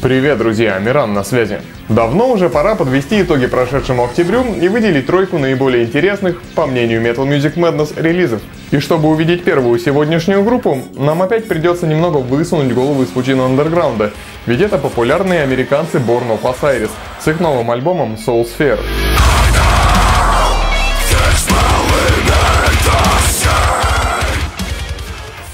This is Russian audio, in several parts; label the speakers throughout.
Speaker 1: Привет, друзья! Миран на связи. Давно уже пора подвести итоги прошедшему октябрю и выделить тройку наиболее интересных, по мнению Metal Music Madness, релизов. И чтобы увидеть первую сегодняшнюю группу, нам опять придется немного высунуть голову из пучины андерграунда, ведь это популярные американцы Born of Osiris с их новым альбомом Soul Sphere.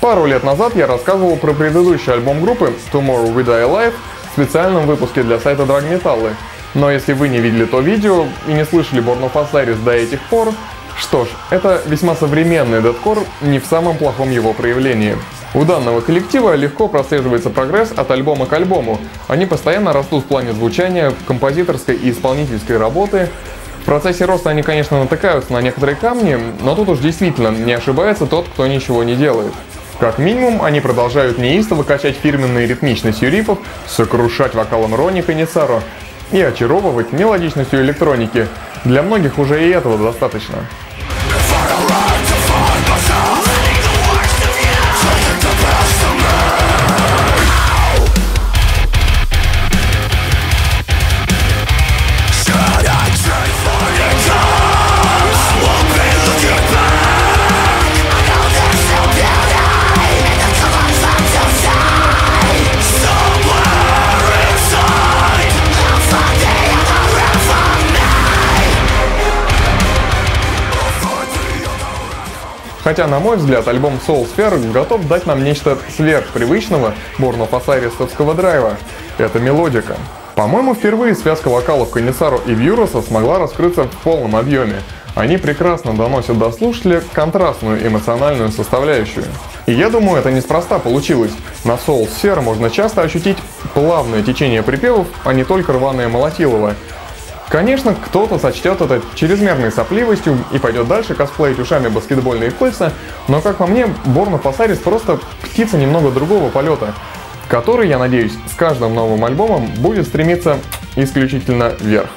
Speaker 1: Пару лет назад я рассказывал про предыдущий альбом группы Tomorrow We Die Alive в специальном выпуске для сайта Dragmetal. Но если вы не видели то видео и не слышали Born of Osiris до этих пор, что ж, это весьма современный дэткор не в самом плохом его проявлении. У данного коллектива легко прослеживается прогресс от альбома к альбому. Они постоянно растут в плане звучания, композиторской и исполнительской работы. В процессе роста они, конечно, натыкаются на некоторые камни, но тут уж действительно не ошибается тот, кто ничего не делает. Как минимум, они продолжают неистово качать фирменной ритмичностью рифов, сокрушать вокалом Ронни Каницаро и очаровывать мелодичностью электроники. Для многих уже и этого достаточно. Хотя, на мой взгляд, альбом Soul Sphere готов дать нам нечто сверхпривычного Born of Osiris-овского драйва. Это мелодика. По-моему, впервые связка вокалов Каницаро и Вьюроса смогла раскрыться в полном объеме. Они прекрасно доносят до слушателя контрастную эмоциональную составляющую. И я думаю, это неспроста получилось. На Soul Sphere можно часто ощутить плавное течение припевов, а не только рваное молотилово. Конечно, кто-то сочтет это чрезмерной сопливостью и пойдет дальше косплеить ушами баскетбольные кольца, но, как по мне, Born of Osiris просто птица немного другого полета, который, я надеюсь, с каждым новым альбомом будет стремиться исключительно вверх.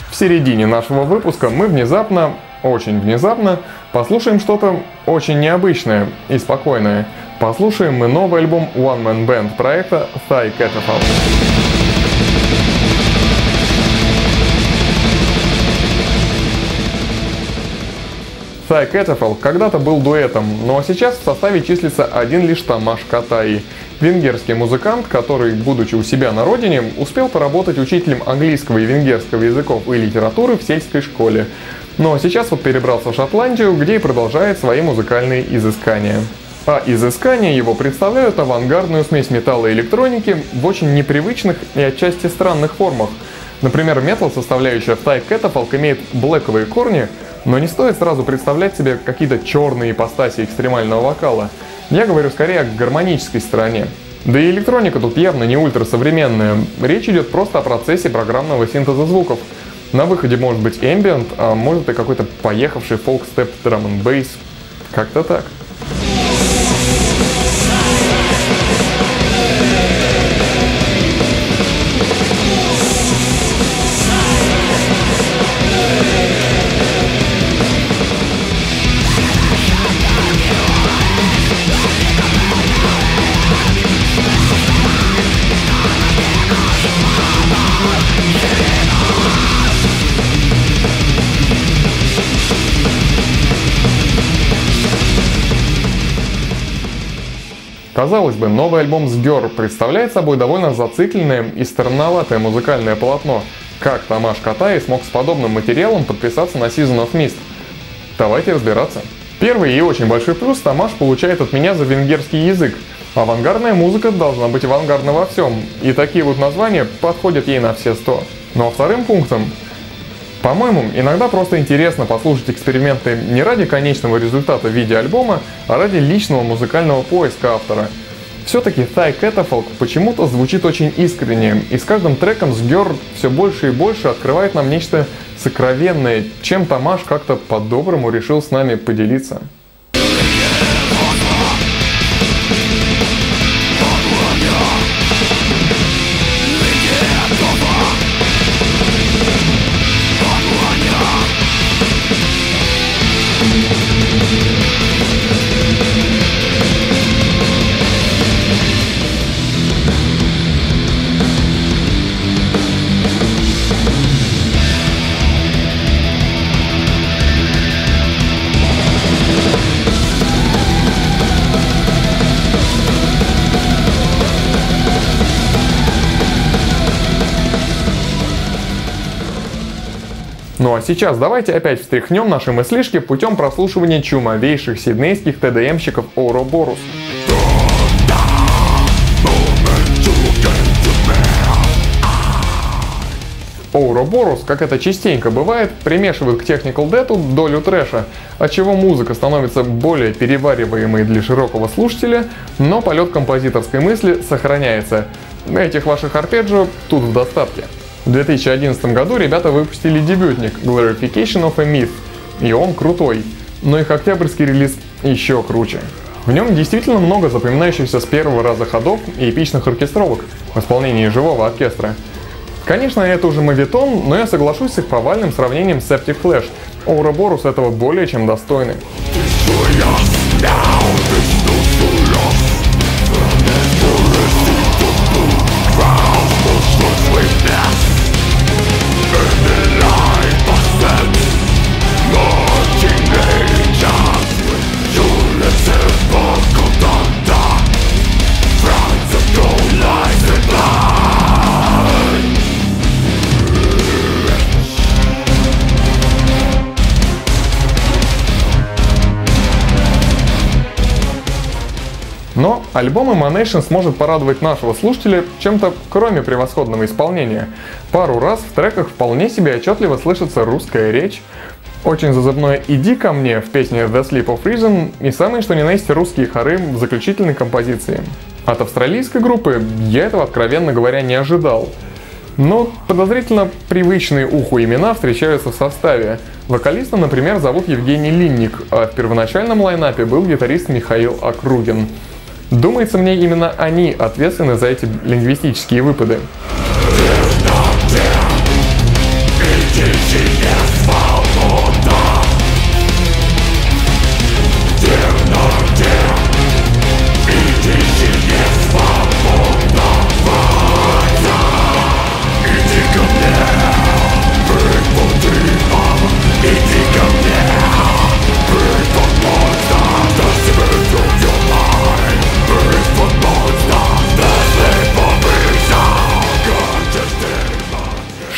Speaker 1: В середине нашего выпуска мы внезапно, очень внезапно, послушаем что-то очень необычное и спокойное. Послушаем мы новый альбом One Man Band проекта Thigh Catafalque. Thigh Catafalque когда-то был дуэтом, но сейчас в составе числится один лишь Тамаш Катаи, венгерский музыкант, который, будучи у себя на родине, успел поработать учителем английского и венгерского языков и литературы в сельской школе. Но сейчас вот перебрался в Шотландию, где и продолжает свои музыкальные изыскания. А изыскания его представляют авангардную смесь металла и электроники в очень непривычных и отчасти странных формах. Например, метал-составляющая в Thigh Catafalque имеет блэковые корни, но не стоит сразу представлять себе какие-то черные ипостаси экстремального вокала. Я говорю скорее о гармонической стороне. Да и электроника тут явно не ультрасовременная. Речь идет просто о процессе программного синтеза звуков. На выходе может быть ambient, а может и какой-то поехавший фолк-степ драм-н-бейс. Как-то так. Казалось бы, новый альбом Sgür представляет собой довольно зацикленное и странноватое музыкальное полотно. Как Тамаш Катаи смог с подобным материалом подписаться на Season of Mist? Давайте разбираться. Первый и очень большой плюс Тамаш получает от меня за венгерский язык. Авангардная музыка должна быть авангардна во всем, и такие вот названия подходят ей на все 100. Ну а вторым пунктом, по-моему, иногда просто интересно послушать эксперименты не ради конечного результата в виде альбома, а ради личного музыкального поиска автора. Все-таки Thai Catafalque почему-то звучит очень искренне, и с каждым треком Sgjord все больше и больше открывает нам нечто сокровенное, чем Тамаш как-то по-доброму решил с нами поделиться. Ну а сейчас давайте опять встряхнем наши мыслишки путем прослушивания чумовейших сиднейских TDM-щиков Ouroboros. Ouroboros, как это частенько бывает, примешивают к Technical Death'у долю трэша, отчего музыка становится более перевариваемой для широкого слушателя, но полет композиторской мысли сохраняется. Этих ваших арпеджио тут в достатке. В 2011 году ребята выпустили дебютник Glorification of a Myth, и он крутой, но их октябрьский релиз еще круче. В нем действительно много запоминающихся с первого раза ходов и эпичных оркестровок в исполнении живого оркестра. Конечно, это уже моветон, но я соглашусь с их повальным сравнением с Septic Flesh. Ouroboros этого более чем достойны. Но альбом Emanations может порадовать нашего слушателя чем-то кроме превосходного исполнения. Пару раз в треках вполне себе отчетливо слышится русская речь, очень зазывное «Иди ко мне» в песне The Sleep of Reason и самые что ни на есть русские хоры в заключительной композиции. От австралийской группы я этого, откровенно говоря, не ожидал. Но подозрительно привычные уху имена встречаются в составе. Вокалиста, например, зовут Евгений Линник, а в первоначальном лайнапе был гитарист Михаил Округин. Думается мне, именно они ответственны за эти лингвистические выпады.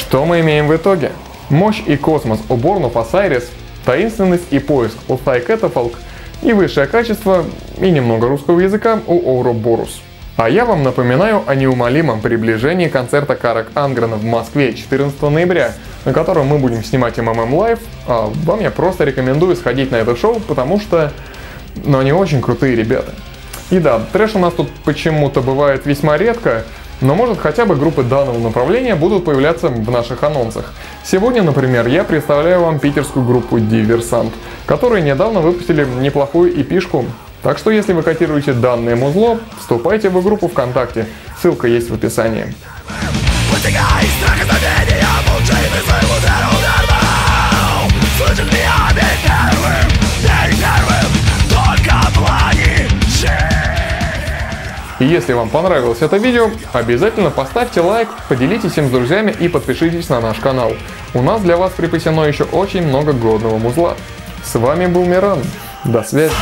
Speaker 1: Что мы имеем в итоге? Мощь и космос у Born of Osiris, таинственность и поиск у Thai Catafalque и высшее качество и немного русского языка у Ouroboros. А я вам напоминаю о неумолимом приближении концерта Карак Ангрена в Москве 14 ноября, на котором мы будем снимать MMM Live, а вам я просто рекомендую сходить на это шоу, потому что они очень крутые ребята. И да, трэш у нас тут почему-то бывает весьма редко, но может хотя бы группы данного направления будут появляться в наших анонсах. Сегодня, например, я представляю вам питерскую группу Диверсант, которые недавно выпустили неплохую эпишку. Так что если вы котируете данное музло, вступайте в группу ВКонтакте, ссылка есть в описании. И если вам понравилось это видео, обязательно поставьте лайк, поделитесь им с друзьями и подпишитесь на наш канал. У нас для вас припасено еще очень много годного музла. С вами был Миран. До связи.